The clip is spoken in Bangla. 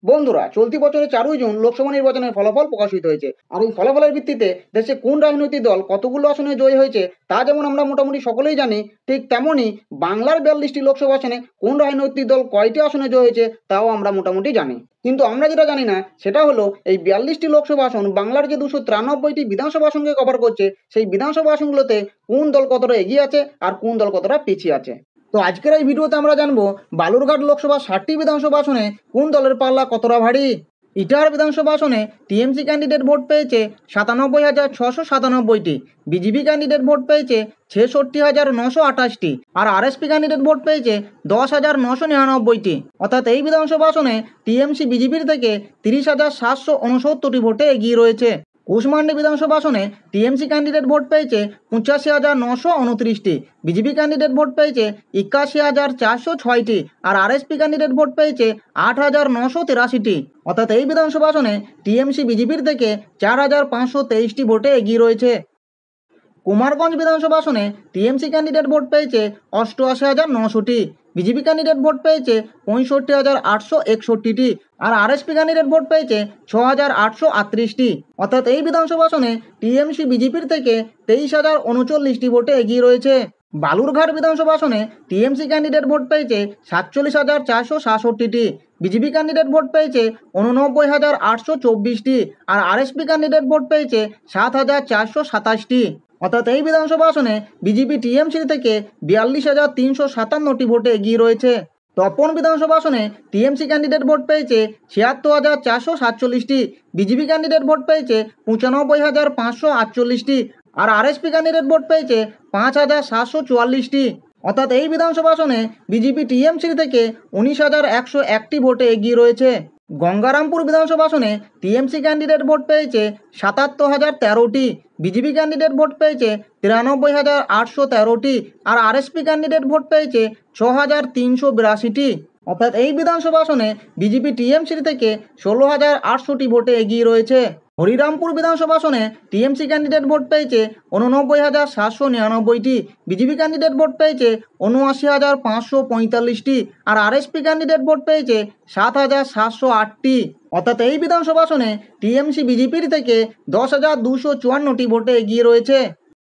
বন্ধুরা, চলতি বছরের 4ই জুন লোকসভা নির্বাচনের ফলাফল প্রকাশিত হয়েছে। আর এই ফলাফলের ভিত্তিতে দেশে কোন রাজনৈতিক দল কতগুলো আসনে জয়ী হয়েছে তা যেমন আমরা মোটামুটি সকলেই জানি, ঠিক তেমনই বাংলার 42টি লোকসভা আসনে কোন রাজনৈতিক দল কয়টি আসনে জয়ী হয়েছে তাও আমরা মোটামুটি জানি। কিন্তু আমরা যেটা জানি না সেটা হলো এই 42টি লোকসভা আসন বাংলার যে 293টি বিধানসভা আসনকে কভার করছে, সেই বিধানসভা আসনগুলোতে কোন দল কতটা এগিয়ে আছে আর কোন দল কতটা পিছিয়ে আছে। তো আজকের এই ভিডিওতে আমরা জানবো বালুরঘাট লোকসভা 60টি বিধানসভা আসনে কোন দলের পাল্লা কতটা ভারী। ইটাহার বিধানসভা আসনে টিএমসি ক্যান্ডিডেট ভোট পেয়েছে 97,697টি, বিজেপি ক্যান্ডিডেট ভোট পেয়েছে 66,928টি, আর আরএসপি ক্যান্ডিডেট ভোট পেয়েছে 10,999টি। অর্থাৎ এই বিধানসভা আসনে টিএমসি বিজেপির থেকে 30,769টি ভোটে এগিয়ে রয়েছে। কুশমান্ডি বিধানসভা আসনে টিএমসি ক্যান্ডিডেট ভোট পেয়েছে 85,929টি, বিজেপি ক্যান্ডিডেট ভোট পেয়েছে 81,406টি, আর আরএসপি ক্যান্ডিডেট ভোট পেয়েছে 8,983টি। অর্থাৎ এই বিধানসভা আসনে টিএমসি বিজেপির থেকে 4,523টি ভোটে এগিয়ে রয়েছে। কুমারগঞ্জ বিধানসভা আসনে টিএমসি ক্যান্ডিডেট ভোট পেয়েছে 88,900টি, বিজেপি ক্যান্ডিডেট ভোট পেয়েছে 65,861টি, আর আরএসপি ক্যান্ডিডেট ভোট পেয়েছে 6,838টি। অর্থাৎ এই বিধানসভা আসনে টিএমসি বিজেপির থেকে 23,039টি ভোটে এগিয়ে রয়েছে। বালুরঘাট বিধানসভা আসনে টিএমসি ক্যান্ডিডেট ভোট পেয়েছে 47,466টি, বিজেপি ক্যান্ডিডেট ভোট পেয়েছে 89,824টি, আর আরএসপি ক্যান্ডিডেট ভোট পেয়েছে 7,427টি। অর্থাৎ এই বিধানসভা আসনে বিজেপি টিএমসি থেকে 42,357টি ভোটে এগিয়ে রয়েছে। তপন বিধানসভা আসনে টিএমসি ক্যান্ডিডেট ভোট পেয়েছে 76,447টি, বিজেপি ক্যান্ডিডেট ভোট পেয়েছে 95,548টি, আর আরএসপি ক্যান্ডিডেট ভোট পেয়েছে 5,744টি। অর্থাৎ এই বিধানসভা আসনে বিজেপি টিএমসি থেকে 19,101টি ভোটে এগিয়ে রয়েছে। গঙ্গারামপুর বিধানসভা আসনে টিএমসি ক্যান্ডিডেট ভোট পেয়েছে 77,013টি, বিজেপি ক্যান্ডিডেট ভোট পেয়েছে 93,813টি, আর আরএসপি ক্যান্ডিডেট ভোট পেয়েছে 6,382টি। অর্থাৎ এই বিধানসভা আসনে বিজেপি টিএমসি থেকে 16,800টি ভোটে এগিয়ে রয়েছে। হরিরামপুর বিধানসভা আসনে টিএমসি ক্যান্ডিডেট ভোট পেয়েছে 89,799টি, বিজেপি ক্যান্ডিডেট ভোট পেয়েছে 79,545টি, আর আরএসপি ক্যান্ডিডেট ভোট পেয়েছে 7,708টি। অর্থাৎ এই বিধানসভা আসনে টিএমসি বিজেপির থেকে 10,254টি ভোটে এগিয়ে রয়েছে।